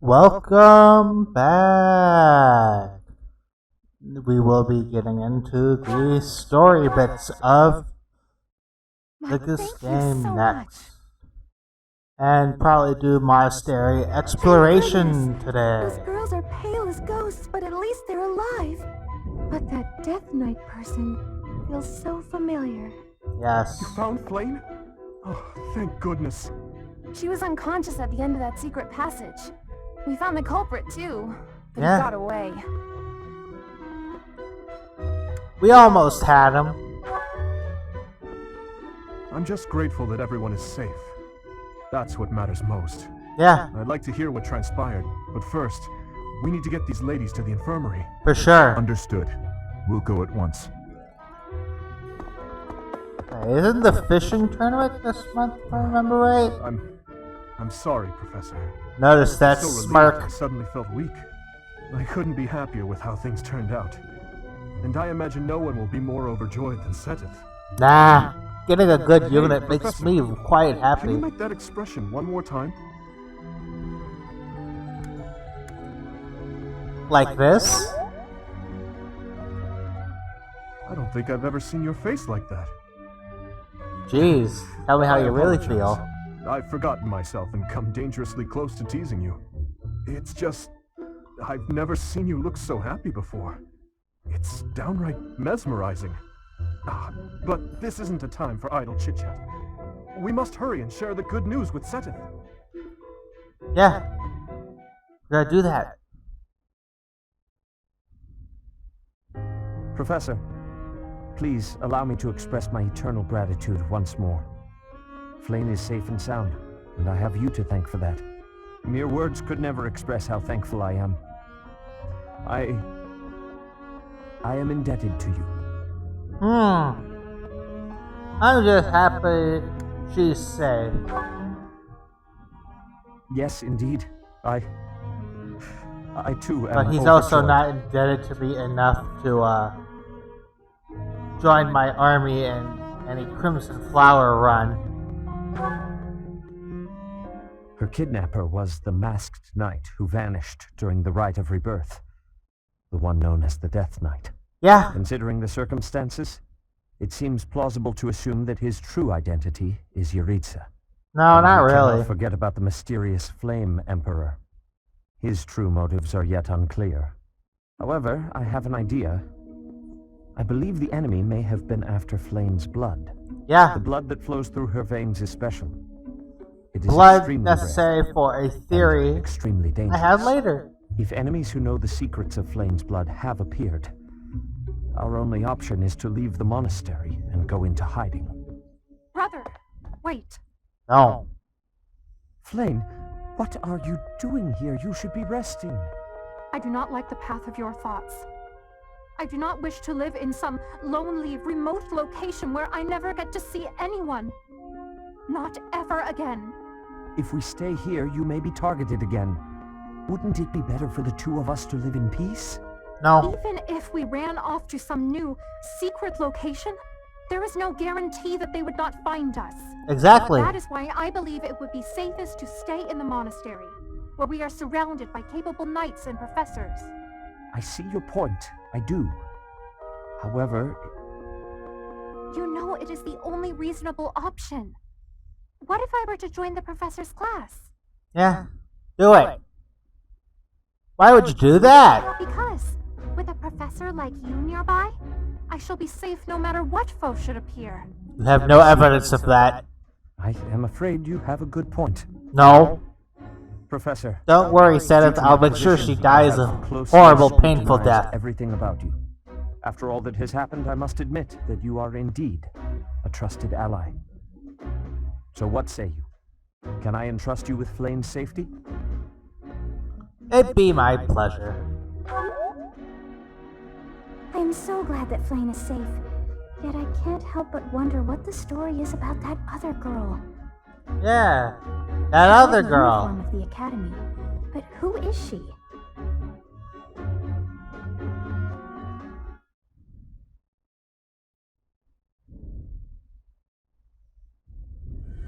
Welcome back. We will be getting into the story bits of this game next. And probably do monastery exploration today. Those girls are pale as ghosts, but at least they're alive. But that Death Knight person feels so familiar. Yes. You found Flame? Oh, thank goodness. She was unconscious at the end of that secret passage. We found the culprit too, but Yeah. he got away. We almost had him. I'm just grateful that everyone is safe. That's what matters most. Yeah, I'd like to hear what transpired, but first, we need to get these ladies to the infirmary. for sure. Understood. We'll go at once. Isn't the fishing tournament this month, if I remember right? I'm sorry, Professor. Notice that So relieved smirk. I suddenly felt weak. I couldn't be happier with how things turned out. And I imagine no one will be more overjoyed than Seteth. Nah, getting a good Hey, unit makes Professor, me quite Can you happy. make that expression one more time? Like this? I don't think I've ever seen your face like that. Jeez, tell me how I you really apologize. feel. I've forgotten myself and come dangerously close to teasing you. It's just... I've never seen you look so happy before. It's downright mesmerizing. But this isn't a time for idle chit-chat. We must hurry and share the good news with Seteth. Yeah, we gotta do that. Professor, please allow me to express my eternal gratitude once more. Flame is safe and sound, and I have you to thank for that. Mere words could never express how thankful I am. I am indebted to you. I'm just happy she's safe. Yes, indeed. I too am But he's also overjoyed. not indebted to me enough to join my army in any Crimson Flower run. Her kidnapper was the masked knight who vanished during the Rite of Rebirth. The one known as the Death Knight. Yeah, Considering the circumstances, it seems plausible to assume that his true identity is Yuritsa. no, And not we really. cannot forget about the mysterious Flame Emperor. His true motives are yet unclear. However, I have an idea. I believe the enemy may have been after Flame's blood. Yeah, The blood that flows through her veins is special. It is blood extremely rare necessary for a and theory extremely I dangerous. have later. If enemies who know the secrets of Flame's blood have appeared, our only option is to leave the monastery and go into hiding. Brother, wait. No. Flame, what are you doing here? You should be resting. I do not like the path of your thoughts. I do not wish to live in some lonely, remote location where I never get to see anyone. Not ever again. If we stay here, you may be targeted again. Wouldn't it be better for the two of us to live in peace? No. Even if we ran off to some new, secret location, there is no guarantee that they would not find us. Exactly. That is why I believe it would be safest to stay in the monastery, where we are surrounded by capable knights and professors. I see your point. I do. However, You know it is the only reasonable option. What if I were to join the professor's class? Yeah. Do it. Why would you do that? Because, with a professor like you nearby, I shall be safe no matter what foe should appear. You have no evidence of that. I am afraid you have a good point. No. Professor, Don't worry, Seteth. I'll make sure she dies a horrible, painful death. Everything about you. After all that has happened, I must admit that you are indeed a trusted ally. So what say you? Can I entrust you with Flame's safety? It'd be my pleasure. I am so glad that Flame is safe. Yet I can't help but wonder what the story is about that other girl. Yeah. That She other wore the girl. uniform of the academy. But who is she?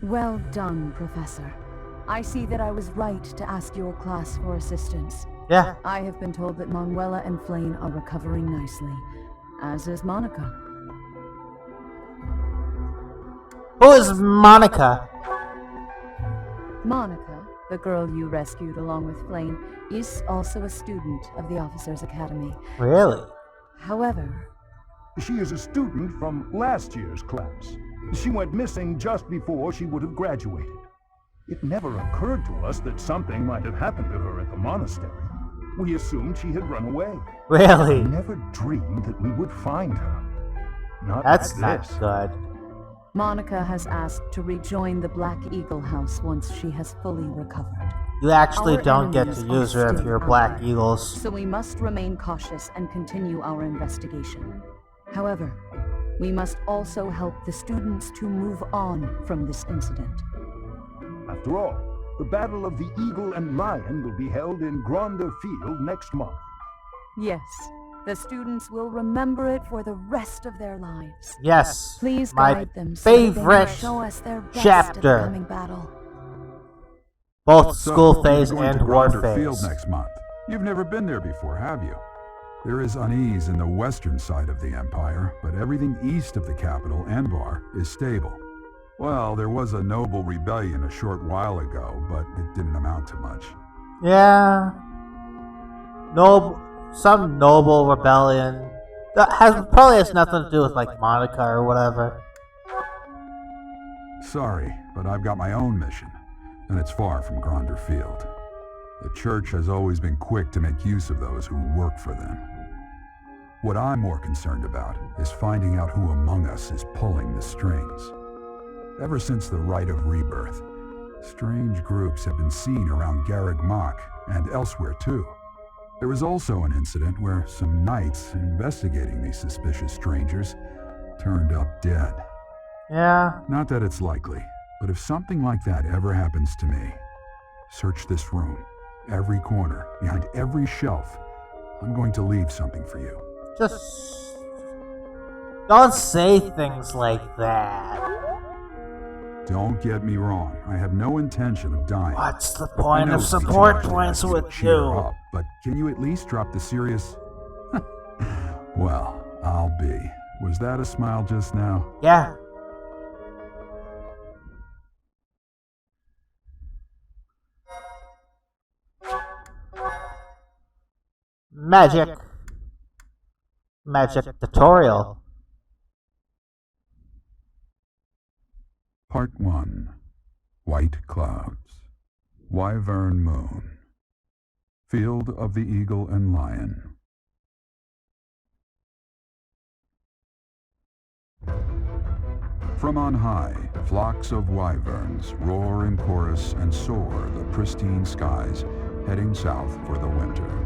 Well done, Professor. I see that I was right to ask your class for assistance. Yeah. I have been told that Manuela and Flane are recovering nicely, as is Monica. Who is Monica? Monica, the girl you rescued along with Flane, is also a student of the Officers' Academy. Really? However, She is a student from last year's class. She went missing just before she would have graduated. It never occurred to us that something might have happened to her at the monastery. We assumed she had run away. Really? Never dreamed that we would find her. Not That's like not this. good. Monica has asked to rejoin the Black Eagle House once she has fully recovered. You actually Our don't get to enemies are use her if still you're out Black there, Eagles. so we must remain cautious and continue our investigation. However, we must also help the students to move on from this incident. After all, the Battle of the Eagle and Lion will be held in Gronder Field next month. Yes, the students will remember it for the rest of their lives. Yes. Please My guide them so that they favorite may show us their best chapter. at the coming battle. Both So, school you're phase going and to war Gronder Field phase. next month. You've never been there before, have you? There is unease in the western side of the Empire, but everything east of the capital, Enbar, is stable. Well, there was a noble rebellion a short while ago, but it didn't amount to much. Yeah. Some noble rebellion. That probably has nothing to do with like Monica or whatever. Sorry, but I've got my own mission, and it's far from Gronder Field. The Church has always been quick to make use of those who work for them. What I'm more concerned about is finding out who among us is pulling the strings. Ever since the Rite of Rebirth, strange groups have been seen around Garreg Mach and elsewhere too. There was also an incident where some knights investigating these suspicious strangers turned up dead. Yeah. Not that it's likely, but if something like that ever happens to me, search this room, every corner, behind every shelf. I'm going to leave something for you. Just don't say things like that. Don't get me wrong, I have no intention of dying. What's the I point know of it's too support much to points ask you to with cheer you? up, but can you at least drop the serious? Well, I'll be. Was that a smile just now? Yeah. Magic tutorial. Part 1. White Clouds. Wyvern Moon. Field of the Eagle and Lion. From on high, flocks of wyverns roar in chorus and soar the pristine skies, heading south for the winter.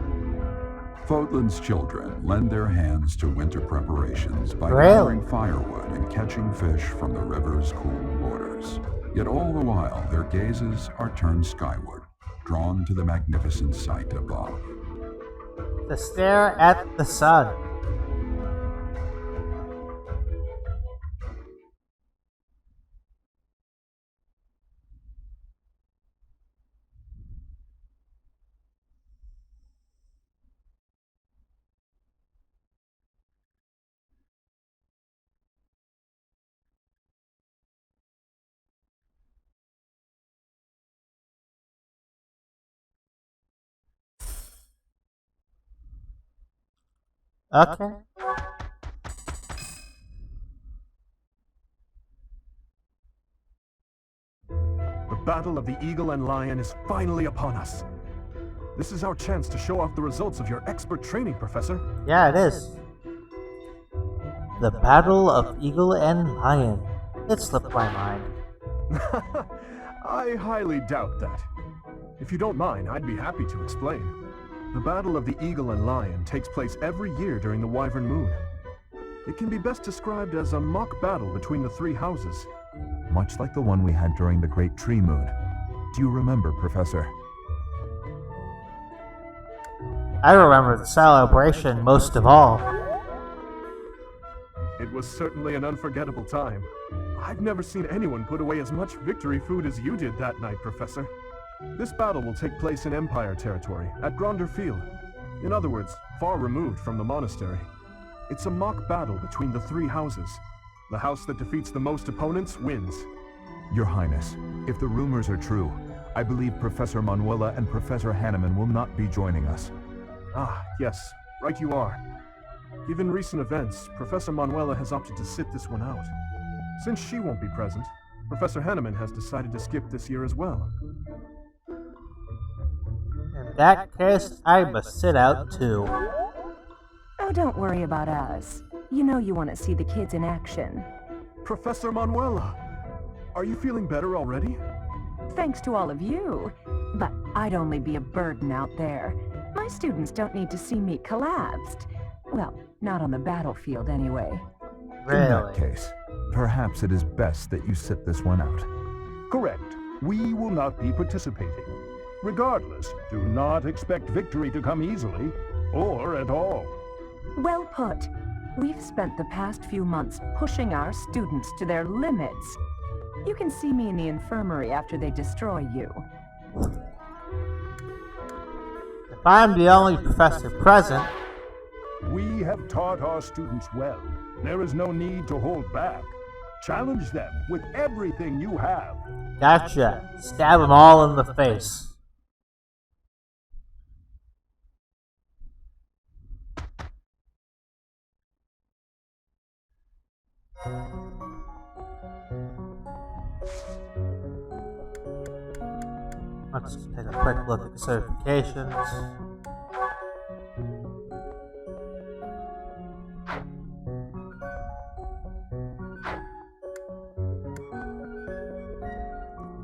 Fodlan's children lend their hands to winter preparations by gathering firewood and catching fish from the river's cool waters. Yet all the while their gazes are turned skyward, drawn to the magnificent sight above. To stare at the sun. Okay. The Battle of the Eagle and Lion is finally upon us. This is our chance to show off the results of your expert training, Professor. Yeah, it is. The Battle of Eagle and Lion. It slipped my mind. I highly doubt that. If you don't mind, I'd be happy to explain. The Battle of the Eagle and Lion takes place every year during the Wyvern Moon. It can be best described as a mock battle between the three houses. Much like the one we had during the Great Tree Moon. Do you remember, Professor? I remember the celebration most of all. It was certainly an unforgettable time. I've never seen anyone put away as much victory food as you did that night, Professor. This battle will take place in Empire territory, at Gronder Field. In other words, far removed from the monastery. It's a mock battle between the three houses. The house that defeats the most opponents wins. Your Highness, if the rumors are true, I believe Professor Manuela and Professor Hanneman will not be joining us. Ah, yes, right you are. Given recent events, Professor Manuela has opted to sit this one out. Since she won't be present, Professor Hanneman has decided to skip this year as well. In that case, I must sit out too. Oh, don't worry about us. You know you want to see the kids in action. Professor Manuela! Are you feeling better already? Thanks to all of you. But I'd only be a burden out there. My students don't need to see me collapsed. Well, not on the battlefield anyway. Really? In that case, perhaps it is best that you sit this one out. Correct. We will not be participating. Regardless, do not expect victory to come easily, or at all. Well put. We've spent the past few months pushing our students to their limits. You can see me in the infirmary after they destroy you. If I'm the only professor present, We have taught our students well. There is no need to hold back. Challenge them with everything you have. gotcha. Stab them all in the face. Let's take a quick look at the certifications.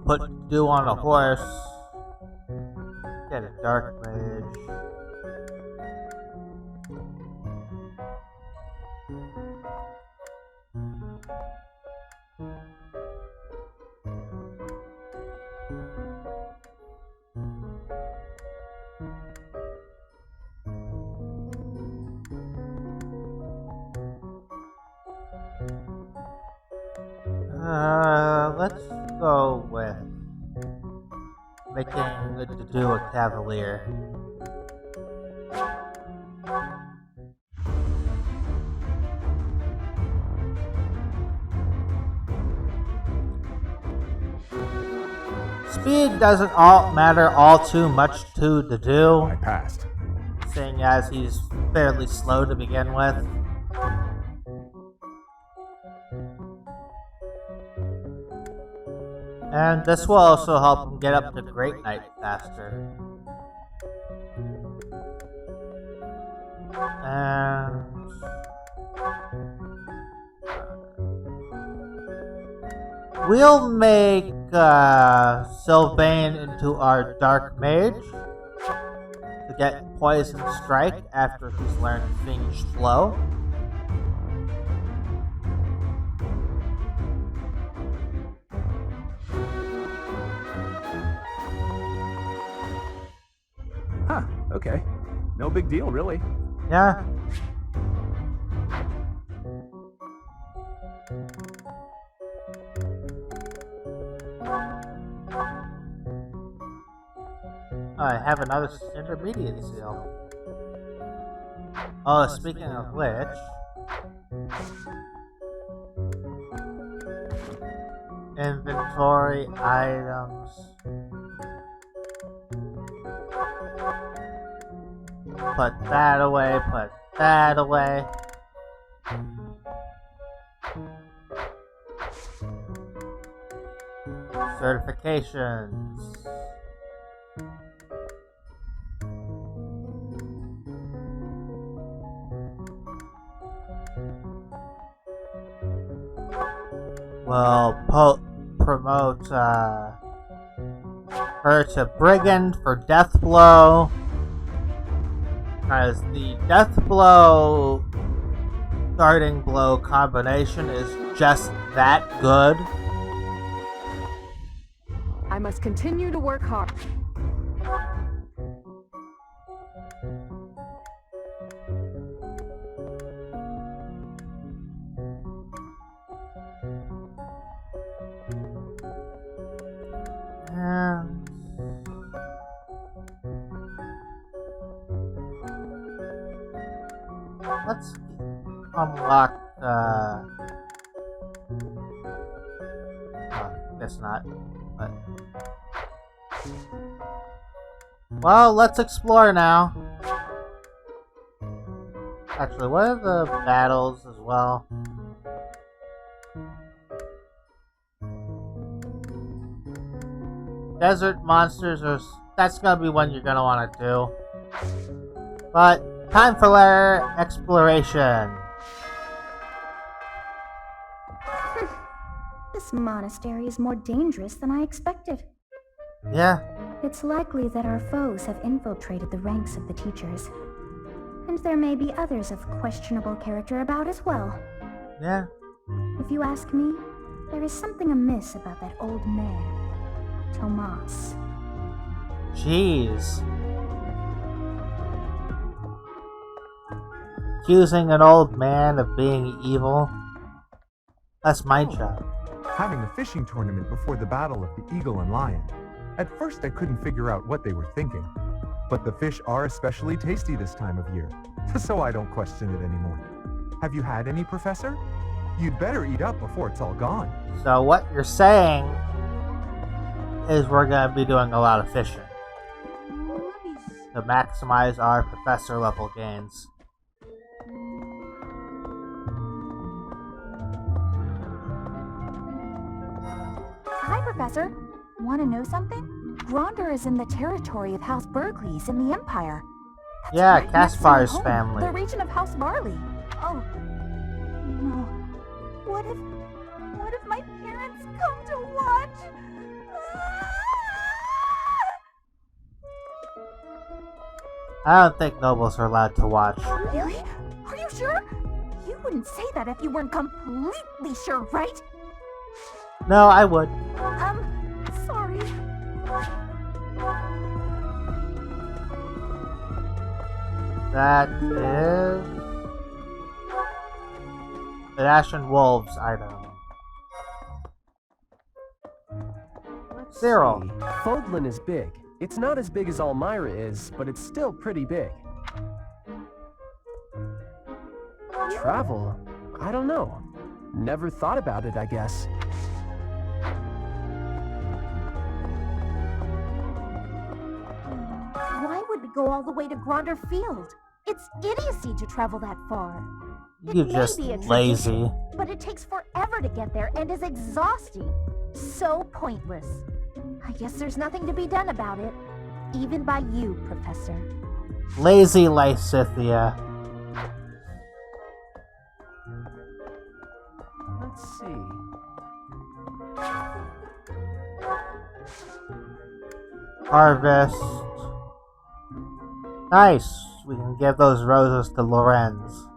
Put dew on a horse. Get a dark mage. Let's go with making it to do a cavalier. Speed doesn't matter all too much to the do, I passed. seeing as he's fairly slow to begin with. And this will also help him get up to Great Knight faster. And we'll make Sylvain into our Dark Mage to get Poison Strike after he's learned Fiendish Blow. Huh, okay. No big deal, really. Yeah. I have another intermediate seal. Oh, speaking of which, inventory items. Put that away, put that away. Certifications. We'll promote her to Brigand for Death Blow. Because the Death Blow Guarding Blow combination is just that good. I must continue to work hard. And unlock, guess not, but... Well, let's explore now. Actually, what are the battles as well? Desert monsters are... That's gonna be one you're gonna want to do. But, time for lair exploration. This monastery is more dangerous than I expected. Yeah. It's likely that our foes have infiltrated the ranks of the teachers. And there may be others of questionable character about as well. Yeah. If you ask me, there is something amiss about that old man, Tomas. Jeez. Accusing an old man of being evil? That's my job. Having a fishing tournament before the Battle of the Eagle and Lion. At first I couldn't figure out what they were thinking. But the fish are especially tasty this time of year, so I don't question it anymore. Have you had any, Professor? You'd better eat up before it's all gone. So what you're saying is we're going to be doing a lot of fishing to maximize our professor level gains. Hi, Professor. Want to know something? Gronder is in the territory of House Berkeley's in the Empire. That's Yeah, right next to my Kaspar's home, family. The region of House Barley. Oh, no. What if my parents come to watch? I don't think nobles are allowed to watch. Really? Are you sure? You wouldn't say that if you weren't completely sure, right? No, I would. Sorry. That is the Ashen Wolves item. Cyril. Fodlan is big. It's not as big as Almyra is, but it's still pretty big. Travel? I don't know. Never thought about it, I guess. Why would we go all the way to Gronder Field? It's idiocy to travel that far. You're just lazy. But it takes forever to get there and is exhausting. So pointless. I guess there's nothing to be done about it. Even by you, Professor. Lazy Lysithia. Let's see. Harvest. Nice. We can give those roses to Lorenz.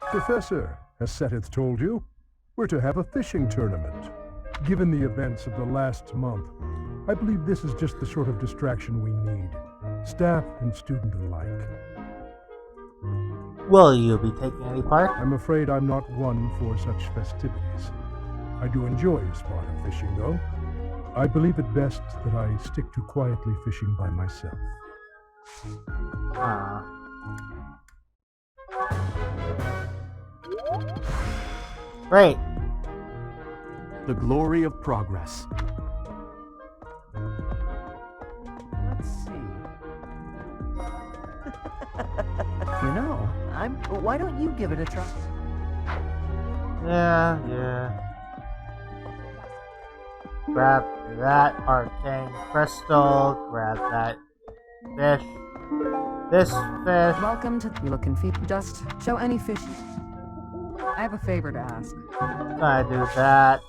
Professor, as Seteth told you, we're to have a fishing tournament. Given the events of the last month, I believe this is just the sort of distraction we need, staff and student alike. Will you be taking any part? I'm afraid I'm not one for such festivities. I do enjoy a spot of fishing, though. I believe it best that I stick to quietly fishing by myself. Great. The glory of progress. Let's see. You know, why don't you give it a try? Yeah. Grab that arcane crystal, grab that fish, this fish. Welcome to... You look confused. Just show any fish. I have a favor to ask. Gonna do that.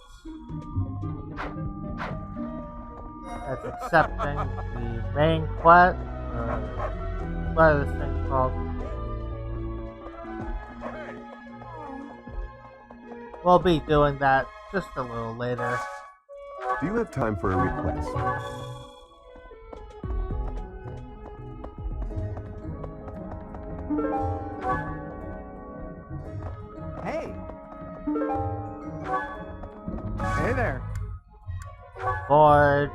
That's accepting the main quest. What is this thing called? We'll be doing that just a little later. Do you have time for a request? Hey! Hey there! Forge.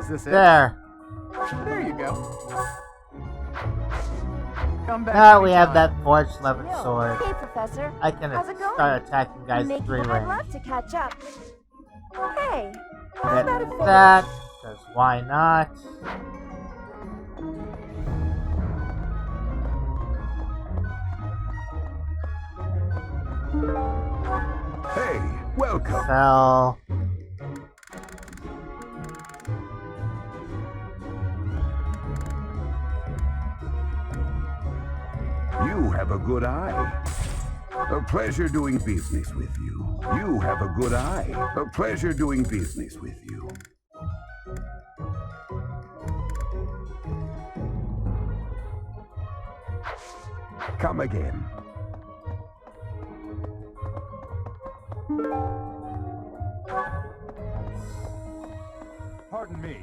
Is this it? There. There you go. Come back. Now we have anytime. that forged leathered sword. Hey, Professor. I can How's it going? start attacking guys Make in 3 I'd range. love to catch up. Hey, how Get about a favor? that, because why not? Hey, welcome. Sell. You have a good eye. A pleasure doing business with you. You have a good eye. A pleasure doing business with you. Come again. Pardon me.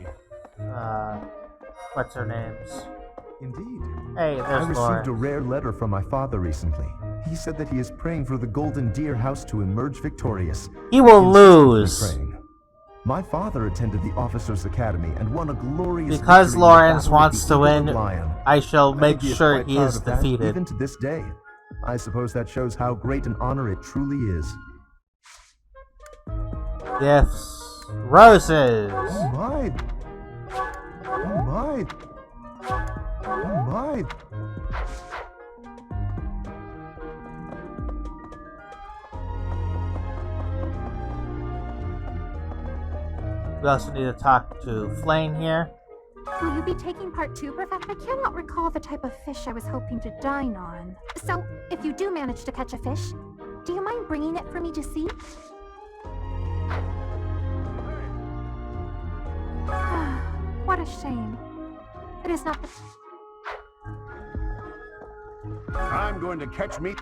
What's her names? Indeed. Hey, I there's received Lauren. a rare letter from my father recently. He said that he is praying for the Golden Deer House to emerge victorious. He will insisted to be lose. praying. My father attended the Officers' Academy and won a glorious Because victory in the Lawrence battle with wants the to Eagle win, and Lion. I shall I make think he sure quite he proud is of that, defeated. even to this day. I suppose that shows how great an honor it truly is. Gifts. Roses. Oh my! Oh my! Oh my! We also need to talk to Flame here. Will you be taking part too, Professor? I cannot recall the type of fish I was hoping to dine on. So, if you do manage to catch a fish, do you mind bringing it for me to see? What a shame. It is not the... I'm going to catch meat.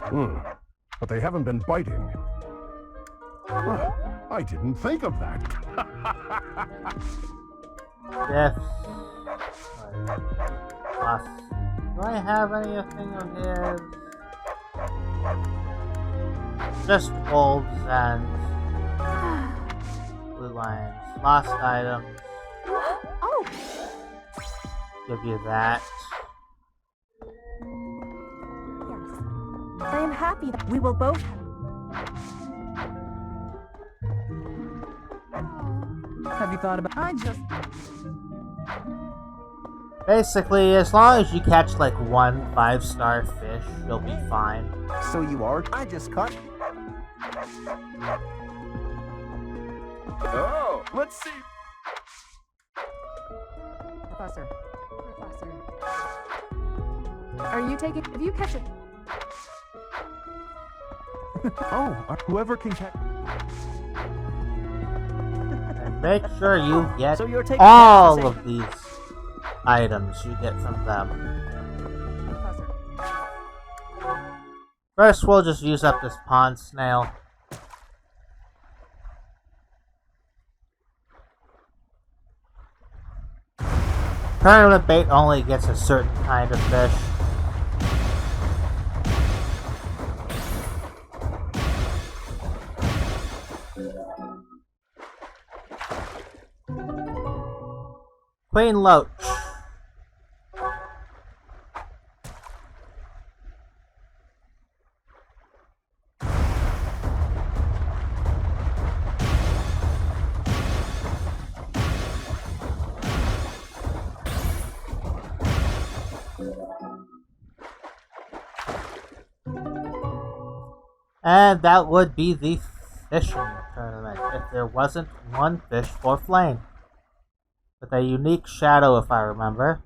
But they haven't been biting. Well, I didn't think of that. Gifts. Plus. Do I have anything of his? Just wolves and blue lions. Lost items. Oh, Give you that. yes. I am happy that we will both. Have you thought about? I just. Basically, as long as you catch like 1 5-star fish, you'll be fine. So you are? I just caught. Oh, let's see. Professor. Are you taking? If you catch it. Oh, whoever can catch. And make sure you get So you're taking all the same- of these items you get from them. First, we'll just use up this pond snail. Tournament bait only gets a certain kind of fish. Queen Loach. And that would be the fishing tournament if there wasn't one fish for Flame. With a unique shadow, if I remember.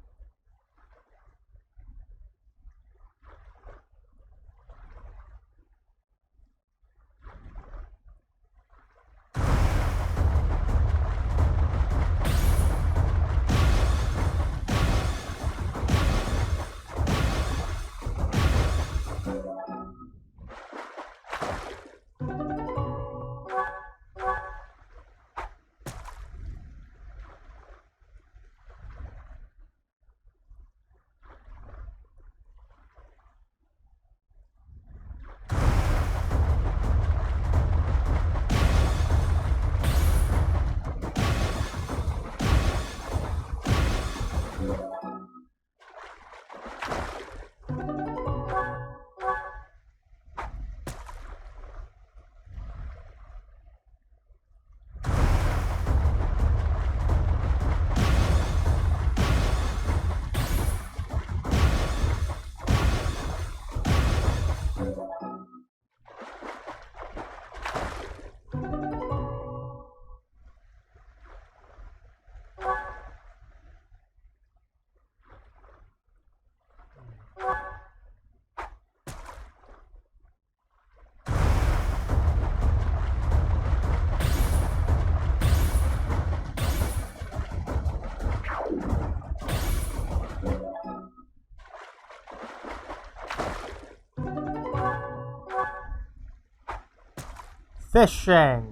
fishing.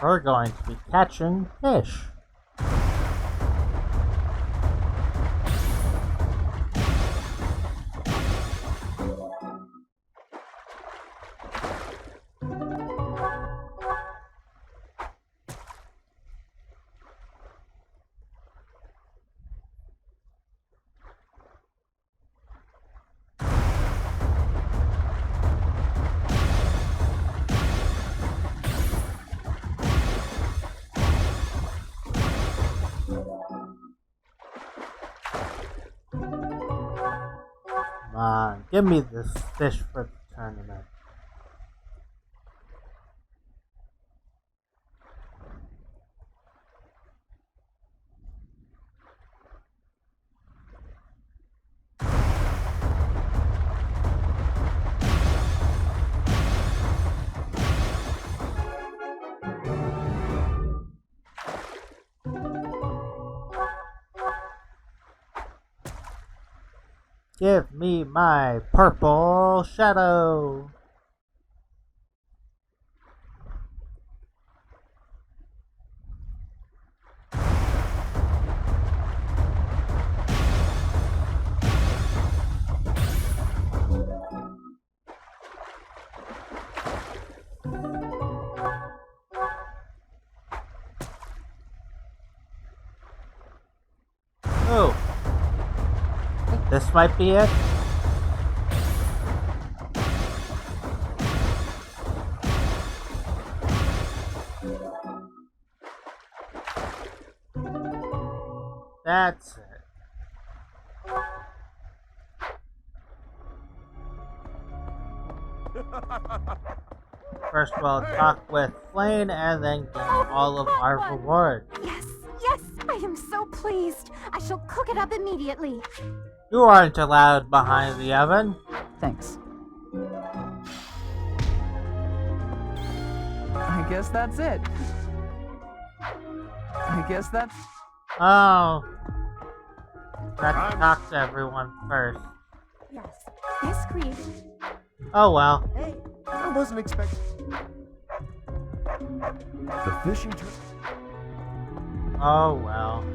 We're going to be catching fish. Come on, give me this fish for the tournament. Give me my purple shadow. Oh. This might be it. That's it. First we'll talk with Flane and then gain all of our rewards. Yes, yes, I am so pleased. I shall cook it up immediately. You aren't allowed behind the oven. Thanks. I guess that's it. I guess that's... Oh. Let's talk to everyone first. Yes. Yes, Creed. Oh well. Hey, I wasn't expecting... The fishing trip. Oh well.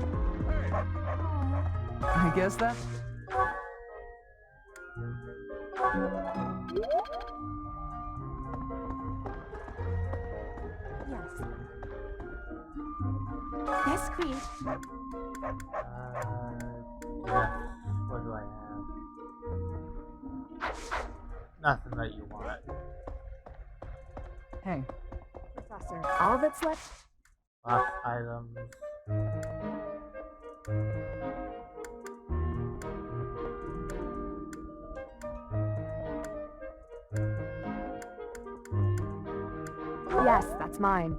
I guess that's... Yes. Yes, Creed. Yeah. What do I have? Nothing that you want. Hey. Professor, all that's left. Lost items. Yes, that's mine.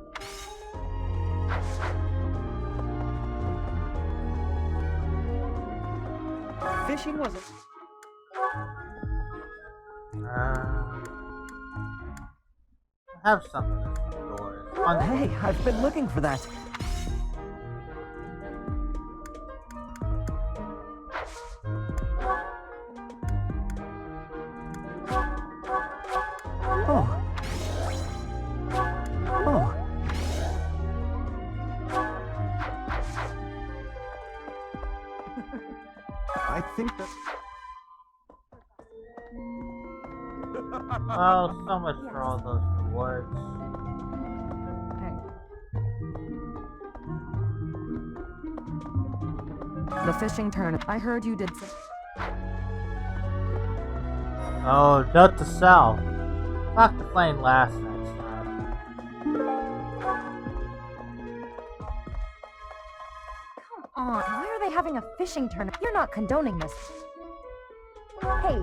Fishing was I have something in the doors. On Hey, I've been looking for that. Oh. Oh. I think that... Oh, so much for all those rewards. Hey. The fishing tournament. I heard you did some... Oh, note to self. Talk to Flame last next time. Come on, why are they having a fishing tournament? You're not condoning this. Hey,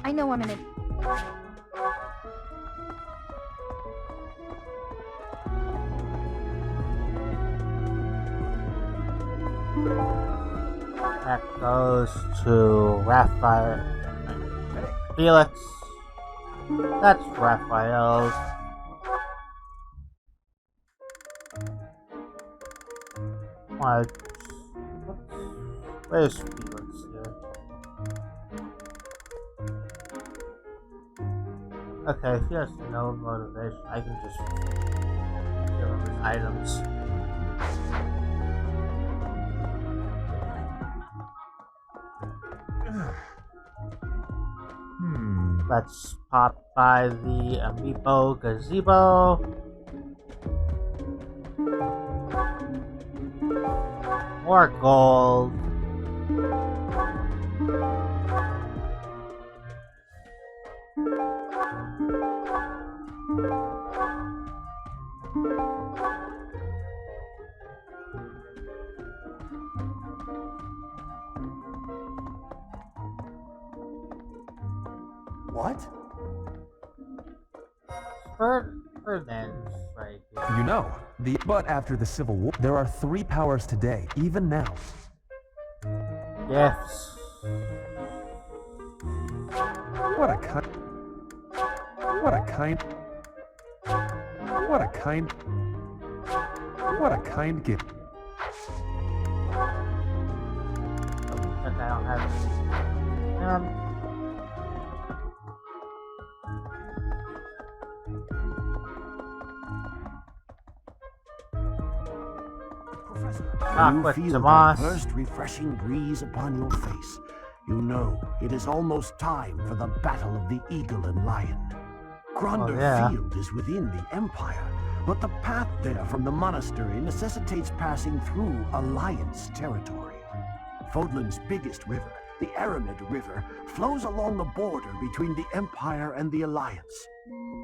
I know I'm in it. That goes to Raphael. Felix. That's Raphael's. Where's Felix here? Okay, if he has no motivation, I can just give him his items. Let's pop by the Amiibo Gazebo. More gold. What? Ferdinand's right here. You know, but after the Civil War, there are 3 powers today, even now. Gifts. What a kind gift. Except I don't have any. You feel the first refreshing breeze upon your face. You know it is almost time for the Battle of the Eagle and Lion. Gronder Field is within the Empire, but the path there from the monastery necessitates passing through Alliance territory. Fodlan's biggest river, the Aramid River, flows along the border between the Empire and the Alliance.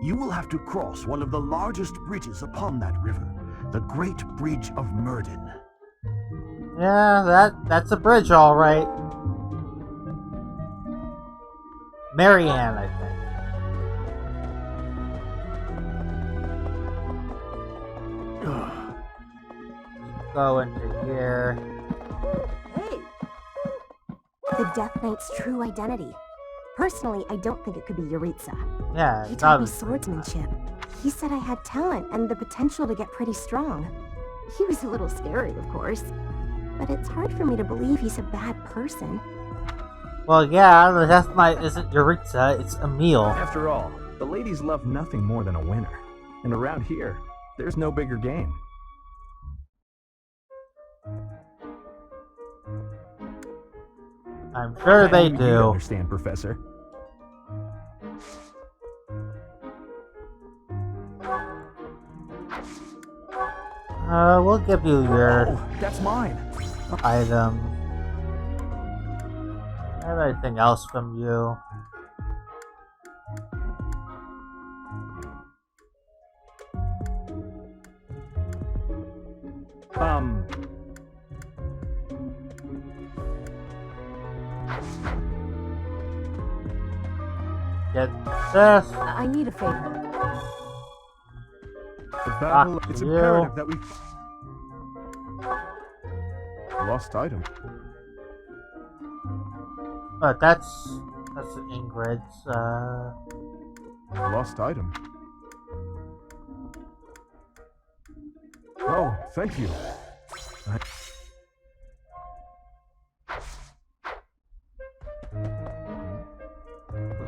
You will have to cross one of the largest bridges upon that river, the Great Bridge of Murden. Yeah, that's a bridge, all right. Marianne, I think. Go into here. Hey! The Death Knight's true identity. Personally, I don't think it could be Yuritsa. Yeah, he taught me swordsmanship. He said I had talent and the potential to get pretty strong. He was a little scary, of course. But it's hard for me to believe he's a bad person. Well, yeah, the Death Knight isn't Yuritsa, it's Emil. After all, the ladies love nothing more than a winner. And around here, there's no bigger game. I'm sure they do. You understand, Professor. We'll give you your... Oh, that's mine. Item. I have anything else from you? Get this. I need a favor. The battle, it's imperative that we... Lost item. But that's Ingrid's, Lost item. Oh, thank you.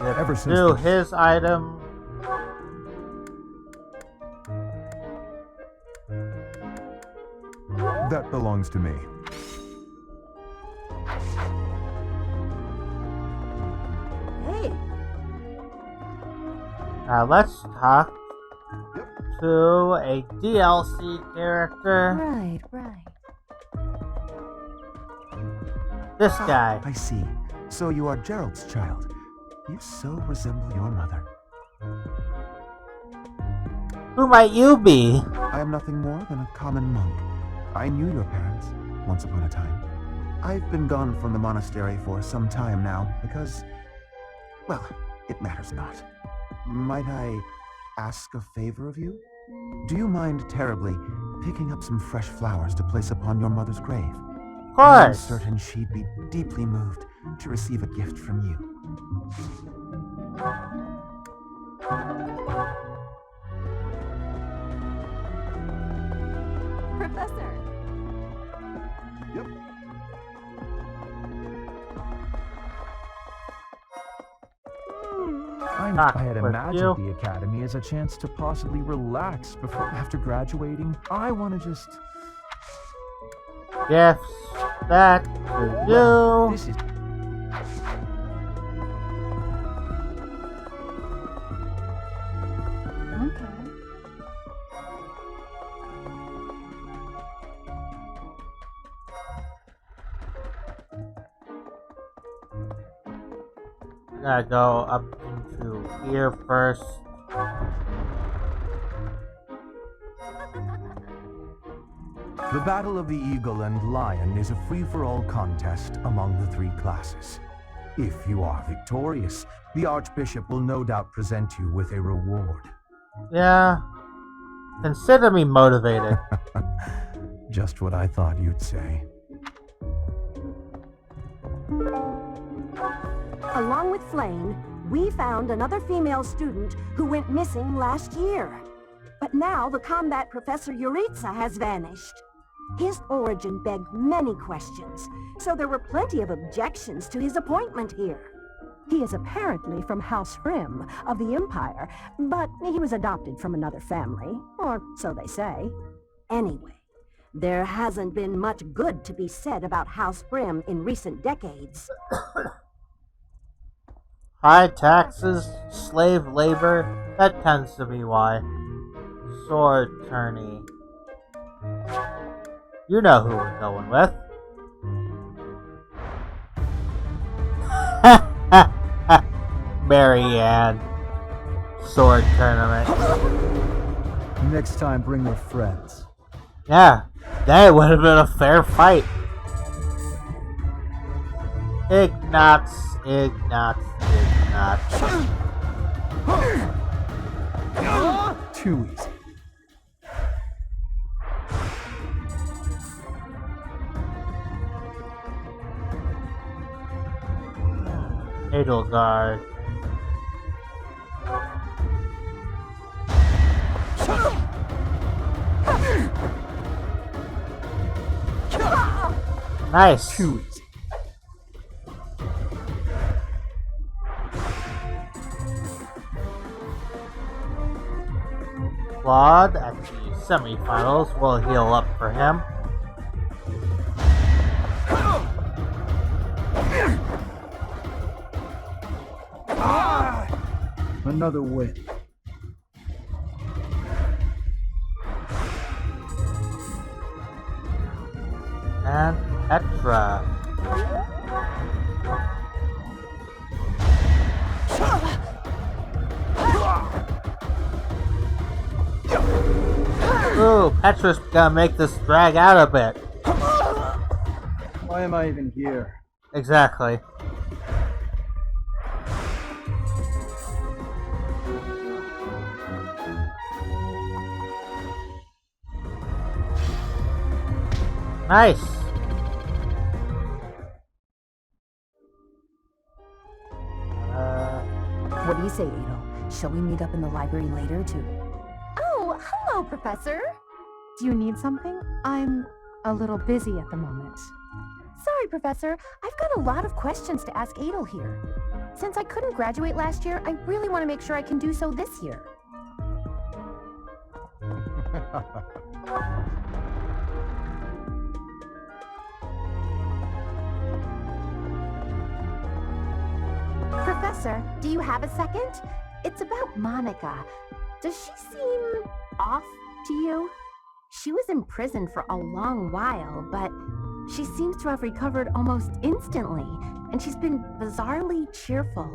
Ever since his item. That belongs to me. Hey. Now let's talk to a DLC character. Right. This guy. I see. So you are Gerald's child. You so resemble your mother. Who might you be? I am nothing more than a common monk. I knew your parents once upon a time. I've been gone from the monastery for some time now because, well, it matters not. Might I ask a favor of you? Do you mind terribly picking up some fresh flowers to place upon your mother's grave? Of course. I'm certain she'd be deeply moved to receive a gift from you. Professor! Yep. I had imagined the academy as a chance to possibly relax after graduating. I want to just... Gifts that to you. This is... Gotta go up into here first. The Battle of the Eagle and Lion is a free-for-all contest among the three classes. If you are victorious, the Archbishop will no doubt present you with a reward. Yeah. Consider me motivated. Just what I thought you'd say. Along with Flame, we found another female student who went missing last year. But now the combat Professor Yuritsa has vanished. His origin begged many questions, so there were plenty of objections to his appointment here. He is apparently from House Grimm of the Empire, but he was adopted from another family, or so they say. Anyway, there hasn't been much good to be said about House Grimm in recent decades. High taxes, slave labor, that tends to be why. Sword tourney. You know who we're going with. Marianne. Sword tournament. Next time, bring your friends. Yeah, that would have been a fair fight. Ignatz. Too easy. Edelgard. Nice. Too easy. Claude at the semifinals will heal up for him. Another win. And Petra. Ooh, Petra's gonna make this drag out a bit. Why am I even here? Exactly. Nice. What do you say, Adel? Shall we meet up in the library later to... Oh, hello, Professor. Do you need something? I'm a little busy at the moment. Sorry, Professor. I've got a lot of questions to ask Adel here. Since I couldn't graduate last year, I really want to make sure I can do so this year. Professor, do you have a second? It's about Monica. Does she seem off to you? She was in prison for a long while, but she seems to have recovered almost instantly, and she's been bizarrely cheerful.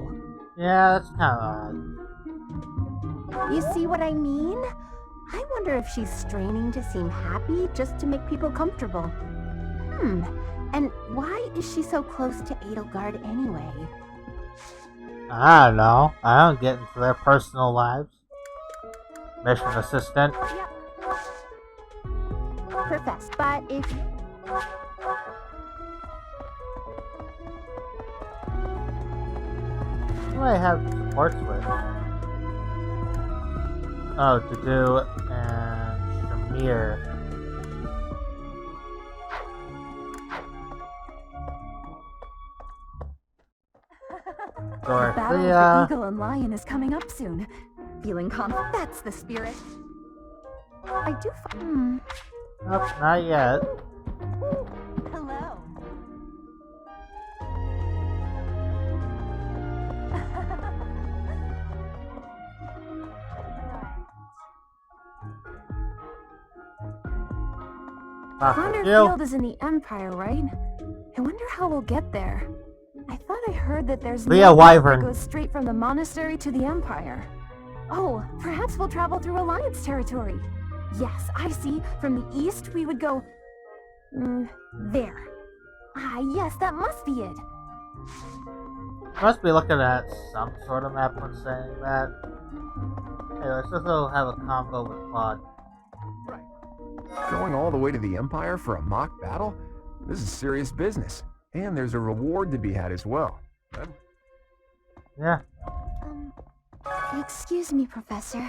Yeah, that's kind of odd. You see what I mean? I wonder if she's straining to seem happy just to make people comfortable. And why is she so close to Edelgard anyway? I don't know. I don't get into their personal lives. Mission assistant. Yep. Professor, but if... What do I have support with? Oh, to do and Shamir. The battle of the Eagle and Lion is coming up soon. Feeling confident? That's the spirit. I do. Nope, not yet. Hello. Gronder Field is in the Empire, right? I wonder how we'll get there. I thought I heard that there's Via Wyvern. that goes straight from the monastery to the Empire. Oh, perhaps we'll travel through Alliance territory. Yes, I see. From the east, we would go... there. Ah, yes, that must be it. Must be looking at some sort of map when saying that. Hey, let's just go have a combo with Claude. Going all the way to the Empire for a mock battle? This is serious business. And there's a reward to be had as well. Yeah. Excuse me, Professor.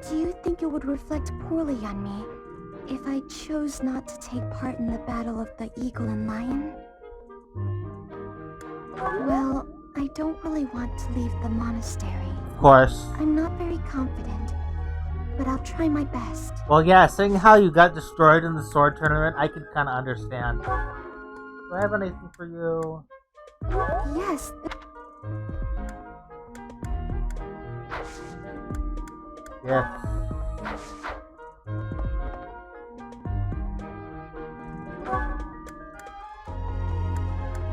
Do you think it would reflect poorly on me if I chose not to take part in the Battle of the Eagle and Lion? Well, I don't really want to leave the monastery. Of course. I'm not very confident, but I'll try my best. Well, yeah, seeing how you got destroyed in the sword tournament, I can kind of understand. Do I have anything for you? Yes. Yes.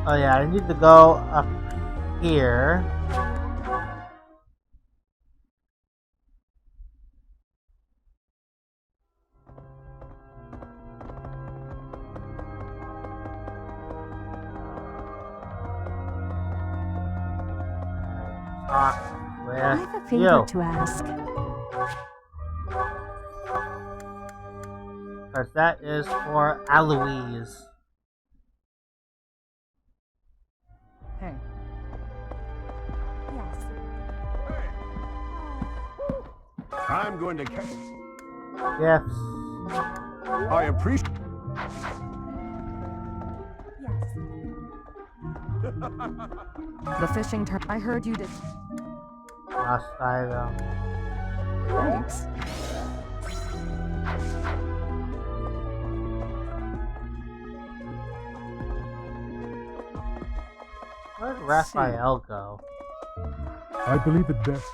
Oh yeah, I need to go up here. Talk with I have a favor you. to ask. Because that is for Eloise. Hey. Yes. I'm going to catch. Yes. I appreciate. The fishing tournament. I heard you did. Lost item. Thanks. Where'd Raphael go? I believe it best.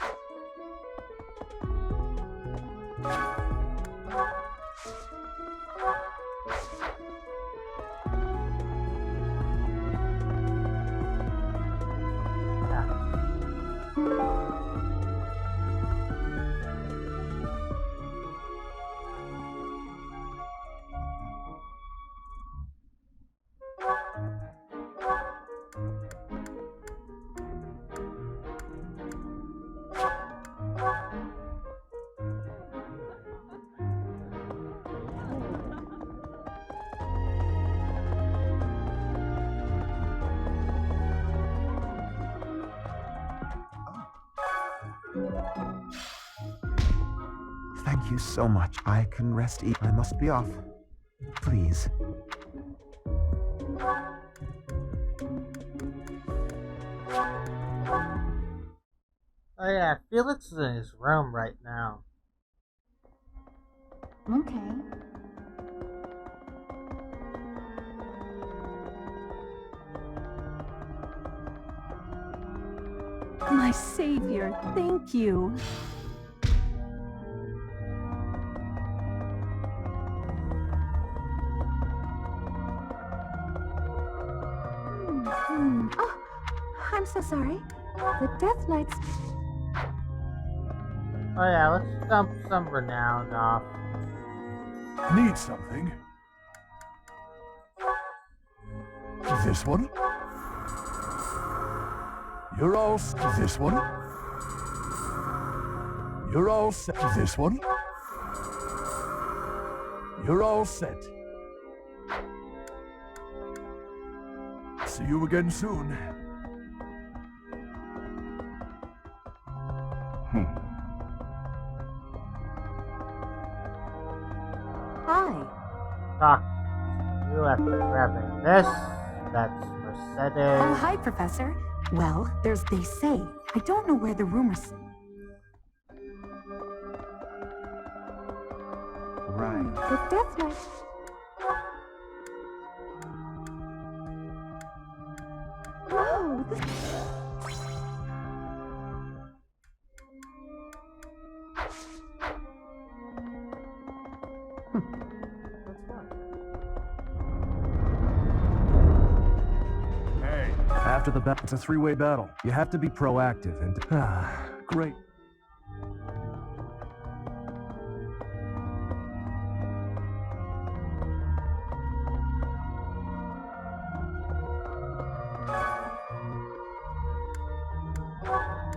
Thank you so much. I can rest easy. I must be off. Please. Oh yeah, Felix is in his room right now. Okay. My savior, thank you. Oh, I'm so sorry. The Death Knights... Oh yeah, let's dump some renown off. Need something? This one? You're all set. This one? You're all set. This one? You're all set. See you again soon. Hi. Doc, you have to grabbing this. That's Mercedes. Oh, hi, Professor. Well, there's they say. I don't know where the rumors... Right. The Death Knight. Oh, this... Hey, after the battle, it's a three-way battle. You have to be proactive and... great.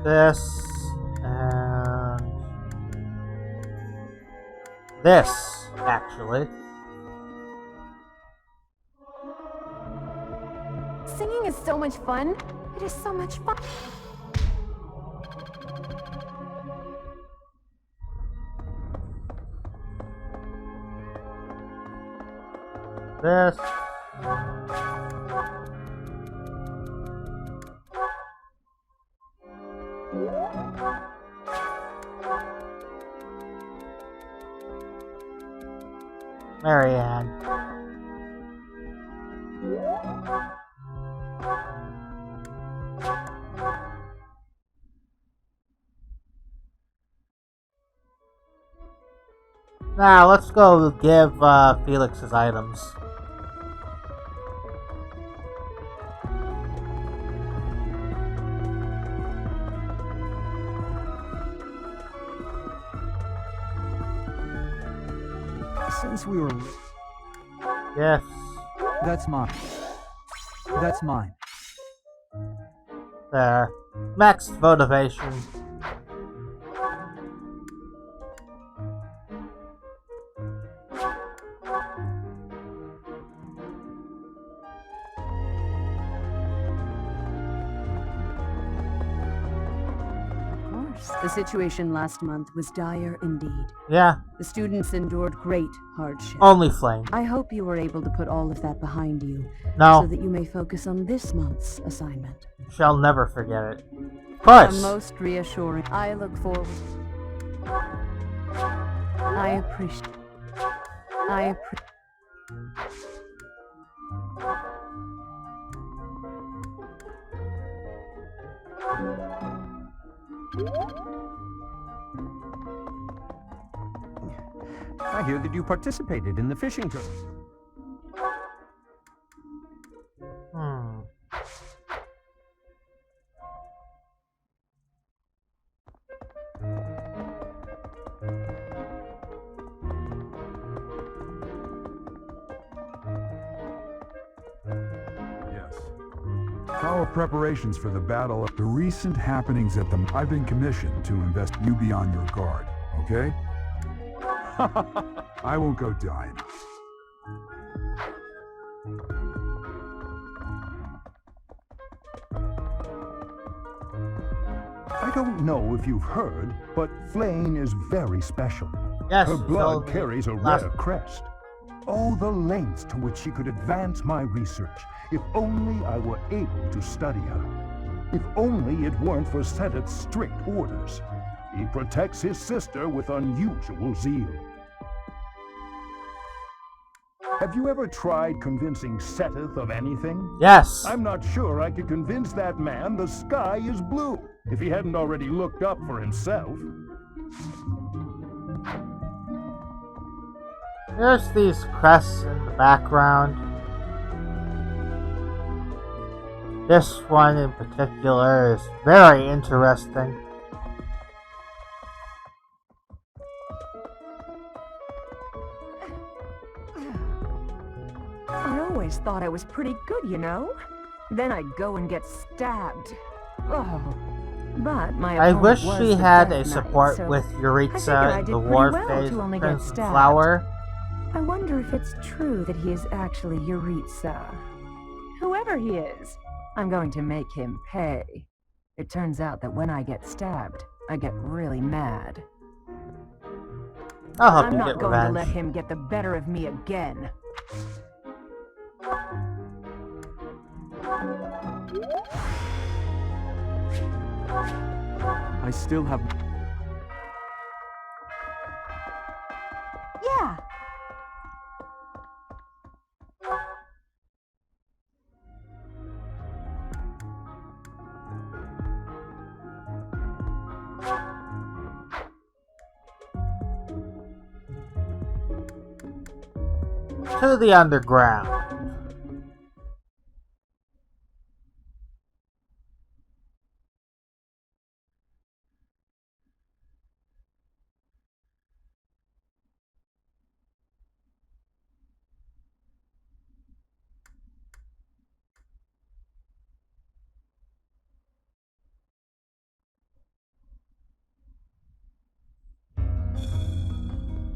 This and this, actually. Singing is so much fun. It is so much fun. This. Marianne. Now let's go give Felix his items. Since we were... Yes. That's mine. That's mine. There. Max motivation. The situation last month was dire indeed. Yeah. The students endured great hardship. Only Flame. I hope you were able to put all of that behind you. No. So that you may focus on this month's assignment. Shall never forget it. Of course. A most reassuring. I look forward. I appreciate. I hear that you participated in the fishing tournament. Our preparations for the battle of the recent happenings at the... I've been commissioned to invest you be on your guard, okay? I won't go dying. I don't know if you've heard, but Flame is very special. Yes, her blood so carries a rare crest. Oh, the lengths to which she could advance my research, if only I were able to study her. If only it weren't for Seteth's strict orders. He protects his sister with unusual zeal. Have you ever tried convincing Seteth of anything? Yes. I'm not sure I could convince that man the sky is blue, if he hadn't already looked up for himself. There's these crests in the background. This one in particular is very interesting. always thought I was pretty good, you know? Then I'd go and get stabbed. Oh. But my I opponent wish was she the had Death a Knight, support so with I Yuritsa figured I in did the pretty war well phase to only of get Crimson stabbed. Flower. I wonder if it's true that he is actually Yuritsa. Whoever he is, I'm going to make him pay. It turns out that when I get stabbed, I get really mad. I'll help I'm you not get going revenge. to let him get the better of me again. I still have... Yeah. To the underground.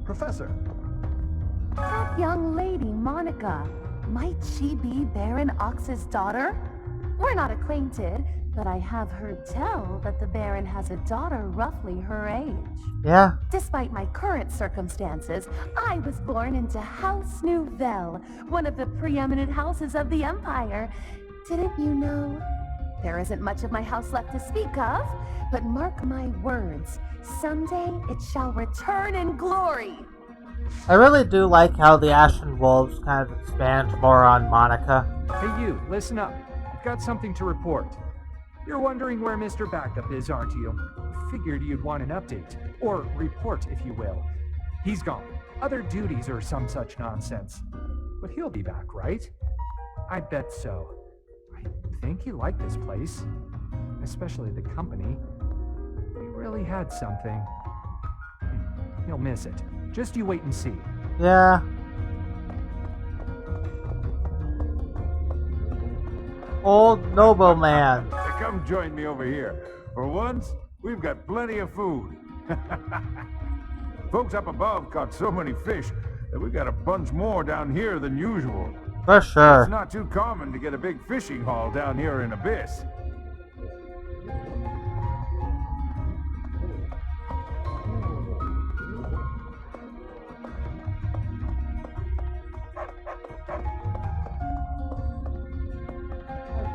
Professor! That young lady, Monica. Might she be Baron Ox's daughter? We're not acquainted, but I have heard tell that the Baron has a daughter roughly her age. Yeah. Despite my current circumstances, I was born into House Nouvelle, one of the preeminent houses of the Empire. Didn't you know? There isn't much of my house left to speak of, but mark my words, someday it shall return in glory. I really do like how the Ashen Wolves kind of expand more on Monica. Hey you, listen up. I've got something to report. You're wondering where Mr. Backup is, aren't you? Figured you'd want an update. Or report, if you will. He's gone. Other duties or some such nonsense. But he'll be back, right? I bet so. I think he liked this place. Especially the company. We really had something. He'll miss it. Just you wait and see. Yeah. Old nobleman. Come join me over here. For once, we've got plenty of food. Folks up above caught so many fish that we got a bunch more down here than usual. For sure. It's not too common to get a big fishing haul down here in Abyss.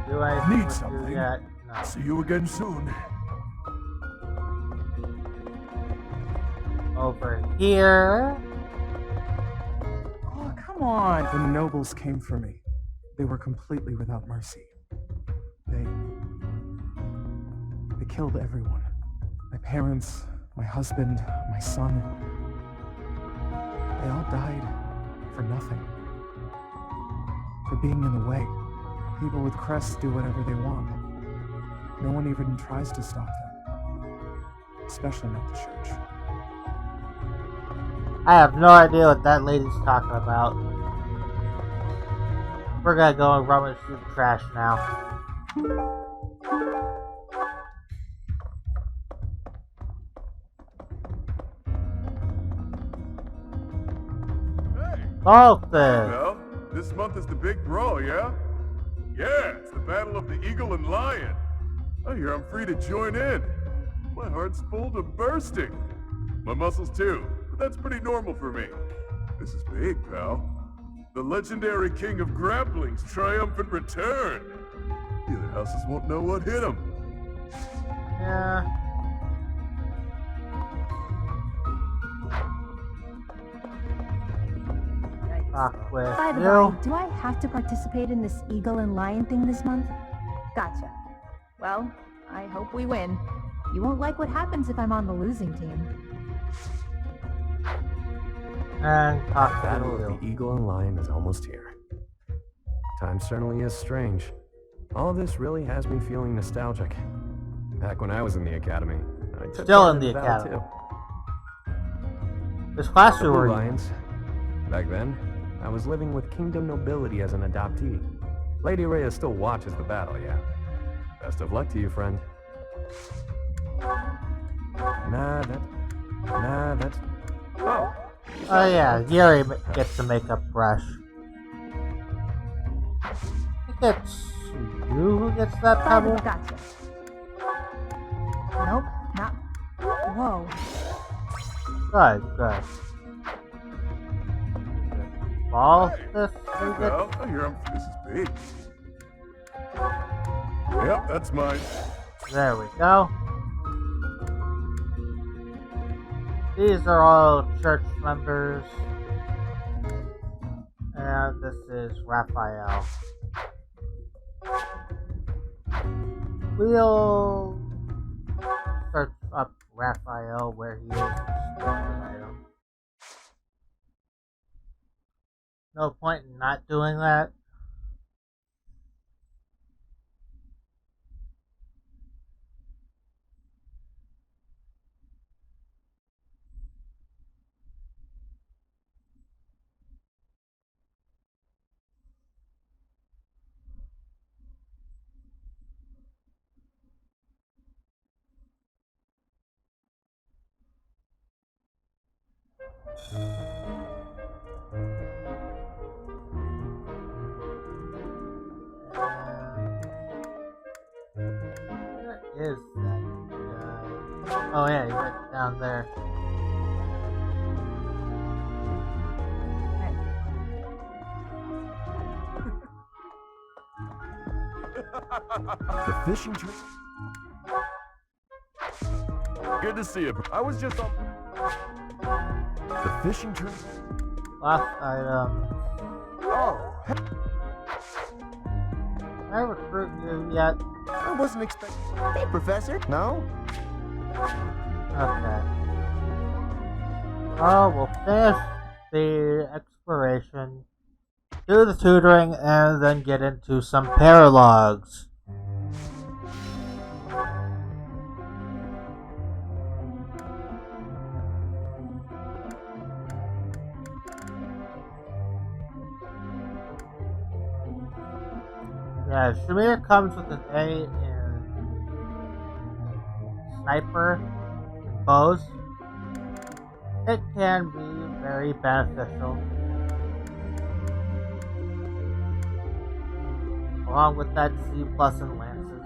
Do I Need something? No. See you again soon. Over here. Oh, come on! The nobles came for me. They were completely without mercy. They killed everyone. My parents, my husband, my son. They all died for nothing. For being in the way. People with crests do whatever they want. No one even tries to stop them. Especially not the church. I have no idea what that lady's talking about. We're gonna go and rummage through the trash now. Pulseless! Well, this month is the big brawl, yeah? Yeah, it's the battle of the Eagle and Lion. I hear I'm free to join in. My heart's full to bursting. My muscles too, but that's pretty normal for me. This is big, pal. The legendary king of grappling's triumphant return. The other houses won't know what hit him. Yeah. Talk with By the you. way, do I have to participate in this Eagle and Lion thing this month? Gotcha. Well, I hope we win. You won't like what happens if I'm on the losing team. And talk The battle to of you. the Eagle and Lion is almost here. Time certainly is strange. All this really has me feeling nostalgic. Back when I was in the academy, I took Still part in the battle academy. This class The you were Blue in. Lions. Back then, I was living with kingdom nobility as an adoptee. Lady Rhea still watches the battle, yeah. Best of luck to you, friend. Oh! Oh yeah, Yuri gets the makeup brush. I think it's you who gets that pebble? Gotcha. Nope, not... Whoa. Good. Ball this? Well, here this is big. Yep, that's mine. There we go. These are all church members. And this is Raphael. We'll search up Raphael where he is. No point in not doing that. Where is that guy? Oh yeah, he's right down there. The fishing trip? Good to see you. I was just on... The fishing trip? Last item. Oh! Can I recruit you yet? I wasn't expecting... Hey, Professor. No? Okay. Well, we'll finish the exploration, do the tutoring, and then get into some paralogs. Yeah, Shamir comes with an A in Sniper and Bows. It can be very beneficial. Along with that C+ in Lances.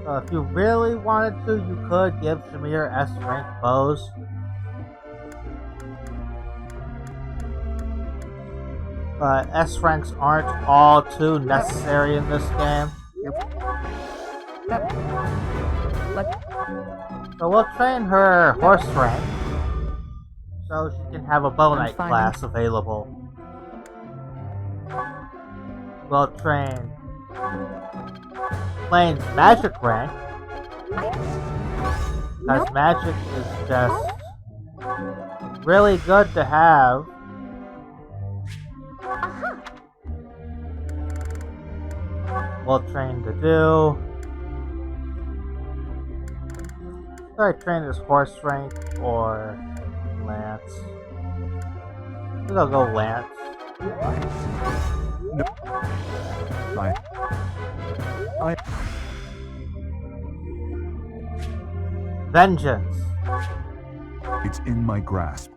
So if you really wanted to, you could give Shamir S rank Bows. But S ranks aren't all too necessary in this game. So we'll train her horse rank so she can have a bow knight class available. We'll train Flame's magic rank because magic is just really good to have. We'll train to do. Should I train his horse rank or Lance? I think I'll go Lance. No. I... Vengeance. It's in my grasp.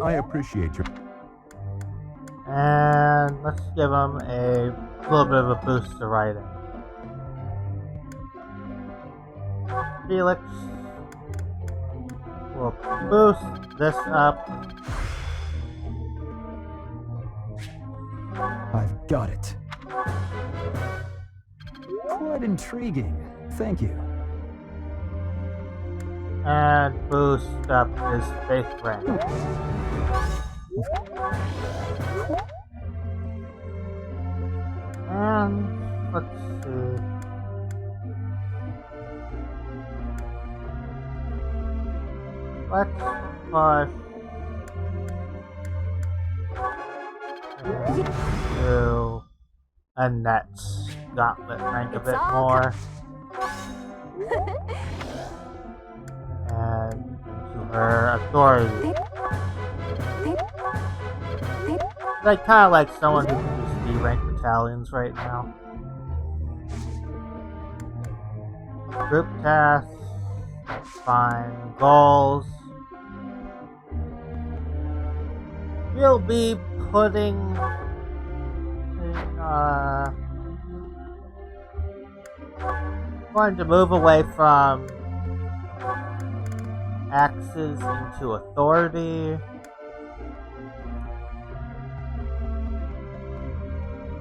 I appreciate your... And let's give him a little bit of a boost to writing. Felix will boost this up. I've got it. Quite intriguing. Thank you. And boost up his faith rank. And let's see. Let's push into Annette's gauntlet rank a bit more. And into or authority. I kind of like someone who can use D-rank battalions right now. Group tasks, that's fine. Goals. We'll be putting in, going to move away from axes into authority.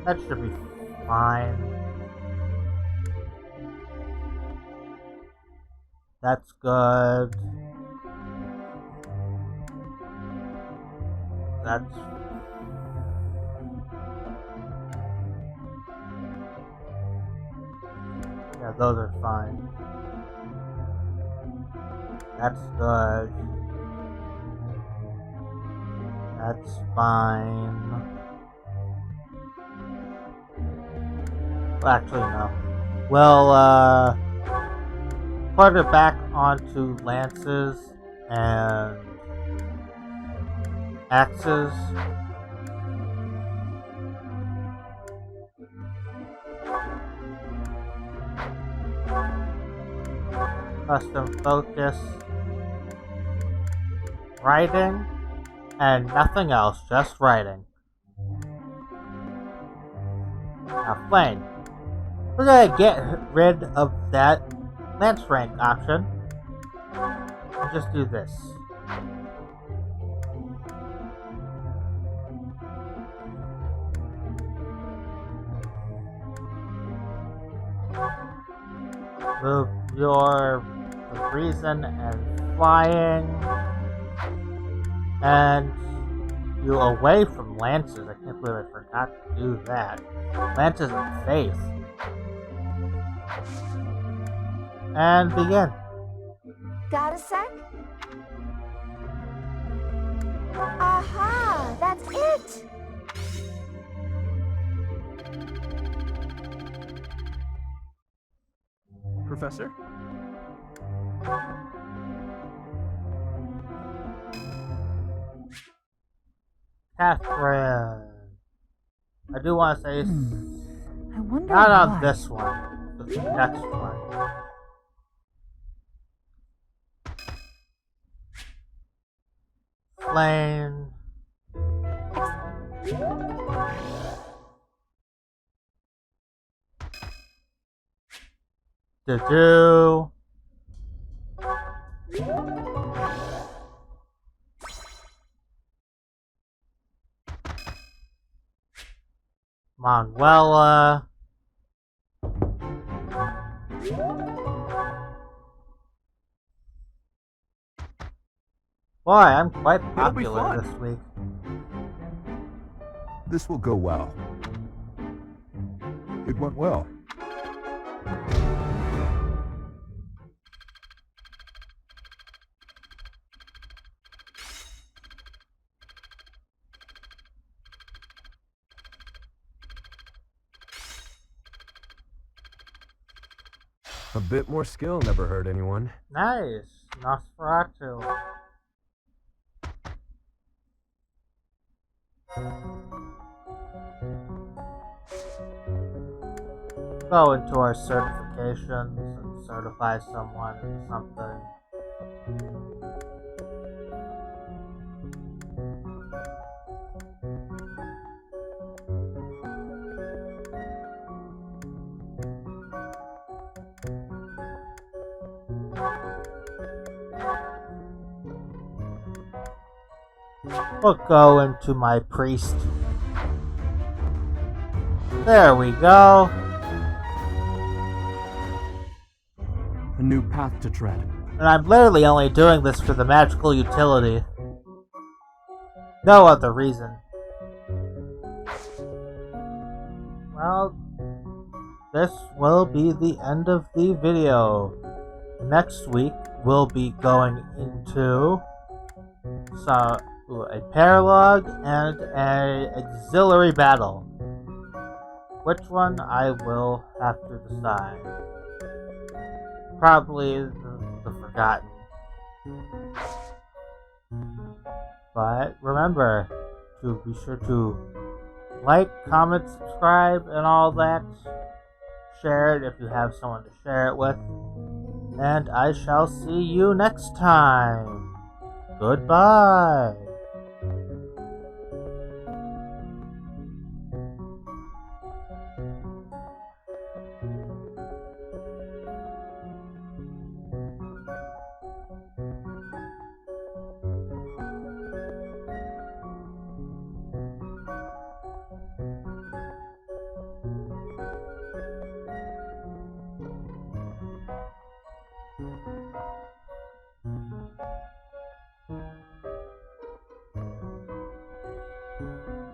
That should be fine. That's good. That's... yeah, those are fine. That's good. That's fine. Well, actually, no. We'll, put it back onto lances and axes. Custom focus. Writing. And nothing else, just writing. Now, flame. We're gonna get rid of that lance rank option. And just do this. Move your reason and flying. And you away from lances. I can't believe I forgot to do that. Lances and faith. And begin. Got a sec? Aha! That's it! Professor? Catherine. I do want to say, I wonder not on why. this one, but the next one. Flame. Do. Manuela. Boy, I'm quite popular this week. This will go well. It went well. A bit more skill never hurt anyone. Nice. Nosferatu. Go into our certifications and certify someone in something. We'll go into my priest. There we go. A new path to tread. And I'm literally only doing this for the magical utility. No other reason. Well, this will be the end of the video. Next week, we'll be going into a paralogue and an auxiliary battle. Which one I will have to decide. Probably the Forgotten. But remember to be sure to like, comment, subscribe, and all that. Share it if you have someone to share it with. And I shall see you next time. Goodbye.